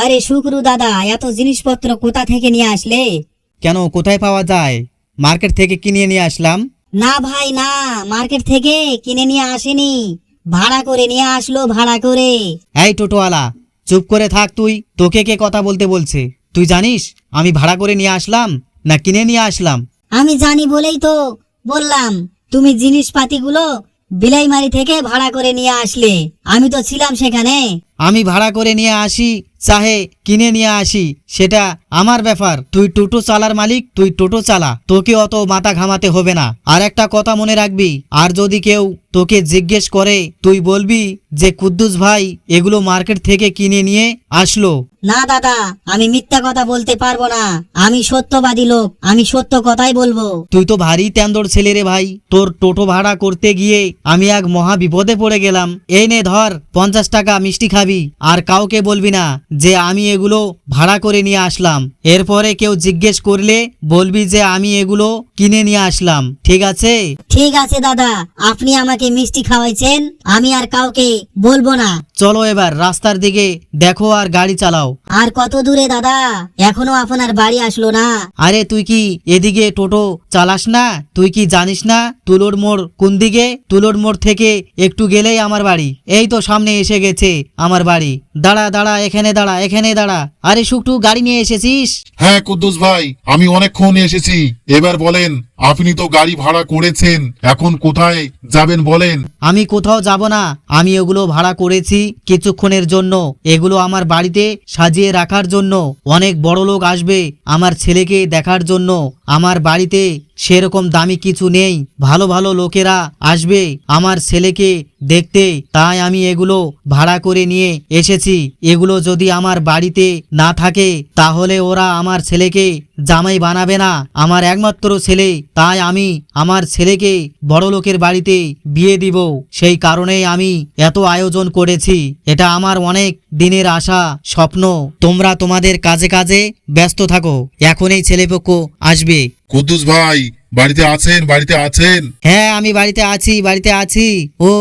আরে শুক্রু দাদা, এত জিনিসপত্র কোথা থেকে নিয়ে আসলে? কেন, কোথায় পাওয়া যায়? মার্কেট থেকে কিনে নিয়ে আসলাম। না ভাই না, মার্কেট থেকে কিনে নিয়ে আসেনি, ভাড়া করে নিয়ে আসলো, ভাড়া করে। এই টোটোওয়ালা, চুপ করে থাক তুই। তোকে কে কথা বলতে বলছে? তুই জানিস আমি ভাড়া করে নিয়ে আসলাম না কিনে নিয়ে আসলাম? আমি জানি বলেই তো বললাম, তুমি জিনিসপাতিগুলো বিলাইমারি থেকে ভাড়া করে নিয়ে আসলে, আমি তো ছিলাম সেখানে। আমি ভাড়া করে নিয়ে আসি চাহে কিনে নিয়ে আসি, সেটা আমার ব্যাপার। তুই টোটো চালার মালিক, তুই টোটো চালা, তোকে অত মাথা ঘামাতে হবে না। আর একটা কথা মনে রাখবি, আর যদি কেউ তোকে জিজ্ঞেস করে তুই বলবি যে কুদ্দুস ভাই এগুলো মার্কেট থেকে কিনে নিয়ে আসলো। না দাদা, আমি মিথ্যা কথা বলতে পারবো না, আমি সত্যবাদী লোক, আমি সত্য কথাই বলবো। তুই তো ভারী তেন্দর ছেলে রে ভাই। তোর টোটো ভাড়া করতে গিয়ে আমি এক মহা বিপদে পড়ে গেলাম। এই নে ধর 50 টাকা, মিষ্টি খাবি, আর কাউকে বলবি না যে আমি এগুলো ভাড়া করে নিয়ে আসলাম। এরপরে কেউ জিজ্ঞেস করলে বলবি যে আমি এগুলো কিনে নিয়ে আসলাম, ঠিক আছে? ঠিক আছে দাদা, আপনি আমাকে মিষ্টি খাওয়াইছেন, আমি আর কাউকে বলবো না। চলো এবার রাস্তার দিকে দেখো আর গাড়ি চালাও। আর কত দূরে দাদা? এখনো আপনার বাড়ি আসলো না? আরে তুই কি এদিকে টোটো চালাস না? তুই কি জানিস না তুলোর মোড় কোন দিকে? তুলোর মোড় থেকে একটু গেলেই আমার বাড়ি। এই তো সামনে এসে গেছে আমার বাড়ি। দাঁড়া দাঁড়া, এখানে দাঁড়া, এখানে দাঁড়া। আরে শুকটু, গাড়ি নিয়ে এসেছিস? হ্যাঁ কুদ্দুস ভাই, আমি অনেকক্ষণ এসেছি। এবার বলেন, আপনি তো গাড়ি ভাড়া করেছেন, এখন কোথায় যাবেন বলেন? আমি কোথাও যাব না, আমি এগুলো ভাড়া করেছি কিছুক্ষণের জন্য। এগুলো আমার বাড়িতে সাজিয়ে রাখার জন্য। অনেক বড় লোক আসবে আমার ছেলেকে দেখার জন্য। আমার বাড়িতে সেরকম দামি কিছু নেই, ভালো ভালো লোকেরা আসবে আমার ছেলেকে দেখতে, তাই আমি এগুলো ভাড়া করে নিয়ে এসেছি। এগুলো যদি আমার বাড়িতে না থাকে তাহলে ওরা আমার ছেলেকে জামাই বানাবে না, আমার একমাত্র ছেলে। তাই আমি আমার ছেলেকে বড় লোকের বাড়িতে বিয়ে দিব। সেই কারণেই আমি এত আয়োজন করেছি। এটা আমার অনেক দিনের আশা, স্বপ্ন। তোমরা তোমাদের কাজে কাজে ব্যস্ত থাকো, এখন এই ছেলেপক্ষ আসবে। কুদ্দুস ভাই বাড়িতে আছেন? বাড়িতে আছেন? হ্যাঁ, আমি বাড়িতে আছি, বাড়িতে আছি। ও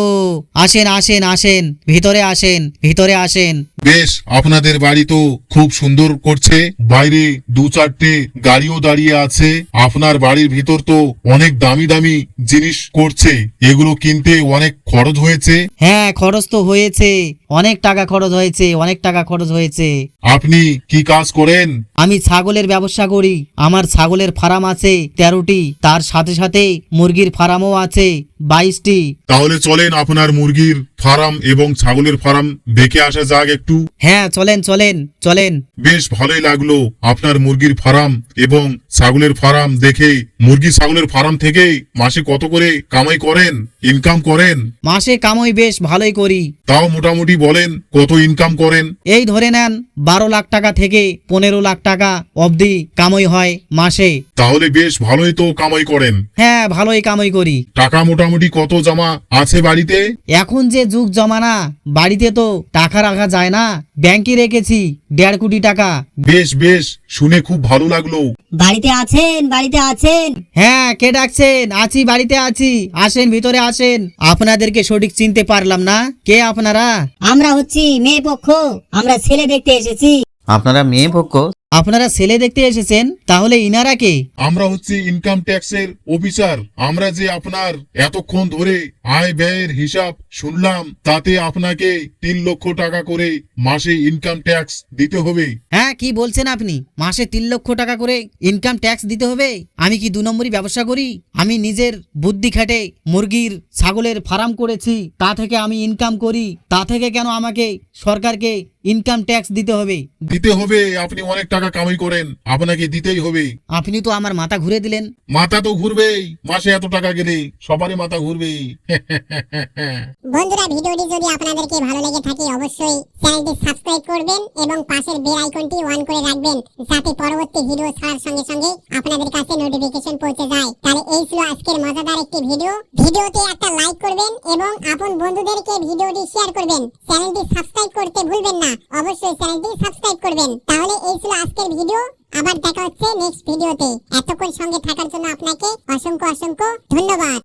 আসেন আসেন আসেন, ভিতরে আসেন, ভিতরে আসেন। বেশ, আপনাদের বাড়ি তো খুব সুন্দর করছে। বাইরে 2-4টে গাড়িও দাঁড়িয়ে আছে। আপনার বাড়ির ভিতর তো অনেক দামি দামি জিনিস করছে, এগুলো কিনতে অনেক খরচ হয়েছে। হ্যাঁ, খরচ তো হয়েছে, অনেক টাকা খরচ হয়েছে, অনেক টাকা খরচ হয়েছে। আপনি কি কাজ করেন? আমি ছাগলের ব্যবসা করি। আমার ছাগলের ফার্ম আছে 13টি, তার সাথে সাথে মুরগির ফার্মও আছে 22টি। তাহলে চলেন আপনার মুরগির ফার্ম এবং ছাগলের ফার্ম দেখে আসা যাক একটু। হ্যাঁ চলেন চলেন চলেন। বেশ ভালোই লাগলো আপনার মুরগির ফার্ম এবং ছাগলের ফার্ম দেখে। মুরগি ছাগলের ফার্ম থেকে মাসে কত করে কামাই করেন, ইনকাম করেন? মাসে কামাই বেশ ভালোই করি। তাও মোটামুটি বলেন কত ইনকাম করেন? এই ধরে নেন 12 লাখ টাকা থেকে 15 লাখ টাকা অবধি কামাই হয় মাসে। তাহলে বেশ ভালোই তো কামাই করেন। হ্যাঁ, ভালোই কামাই করি। টাকা মোটামুটি কত জমা আছে বাড়িতে? এখন যে যুগ জমানা, বাড়িতে তো টাকা রাখা যায় না, ব্যাংকে রেখেছি 1.5 কোটি টাকা। বেশ বেশ, শুনে খুব ভালো লাগলো। বাড়িতে আছেন? বাড়িতে আছেন? হ্যাঁ, কে ডাকছেন? আছি, বাড়িতে আছি, আসেন, ভিতরে আসেন। আপনাদেরকে সঠিক চিনতে পারলাম না, কে আপনারা? আমরা হচ্ছি মেয়ে পক্ষ, আমরা ছেলে দেখতে এসেছি। আপনারা মেয়ে পক্ষ? আপনারা ছেলে দেখতে এসেছেন? তাহলে ইনারা কে? আমরা হচ্ছে ইনকাম ট্যাক্সের অফিসার। আমরা যে আপনার এতক্ষণ ধরে আয় ব্যয়ের হিসাব শুনলাম, তাতে আপনাকে 3 লক্ষ টাকা করে মাসে ইনকাম ট্যাক্স দিতে হবে। হ্যাঁ, কি বলছেন আপনি? মাসে 3 লক্ষ টাকা করে ইনকাম ট্যাক্স দিতে হবে? আমি কি 2 নম্বরই ব্যবসা করি? আমি নিজের বুদ্ধি খাটে মুরগির ছাগলের ফার্ম করেছি, তা থেকে আমি ইনকাম করি। তা থেকে কেন আমাকে সরকারকে ইনকাম ট্যাক্স দিতে হবে? দিতে হবে, আপনি অনেক টাকা কামাই করেন, আপনাকে দিতেই হবে। আপনি তো আমার মাথা ঘুরে দিলেন। মাথা তো ঘুরবেই, মাসে এত টাকা গেলে সবারই মাথা ঘুরবে। বন্ধুরা, ভিডিওটি যদি আপনাদেরকে ভালো লেগে থাকে অবশ্যই চ্যানেলটি সাবস্ক্রাইব করবেন এবং পাশের বেল আইকনটি অন করে রাখবেন, যাতে পরবর্তী ভিডিও ছাড়ার সঙ্গে সঙ্গে আপনাদের কাছে নোটিফিকেশন পৌঁছে যায়। তাহলে এই ছিল আজকের মজাদার একটি ভিডিও। ভিডিওতে একটা লাইক করবেন এবং আপন বন্ধুদেরকে ভিডিওটি শেয়ার করবেন। চ্যানেলটি সাবস্ক্রাইব করতে ভুলবেন না, অবশ্যই চ্যানেলটি সাবস্ক্রাইব করবেন। তাহলে এই ছিল আজকের ভিডিও, আবার দেখা হচ্ছে নেক্সট ভিডিওতে। এতক্ষণ সঙ্গে থাকার জন্য আপনাকে অসংখ্য অসংখ্য ধন্যবাদ।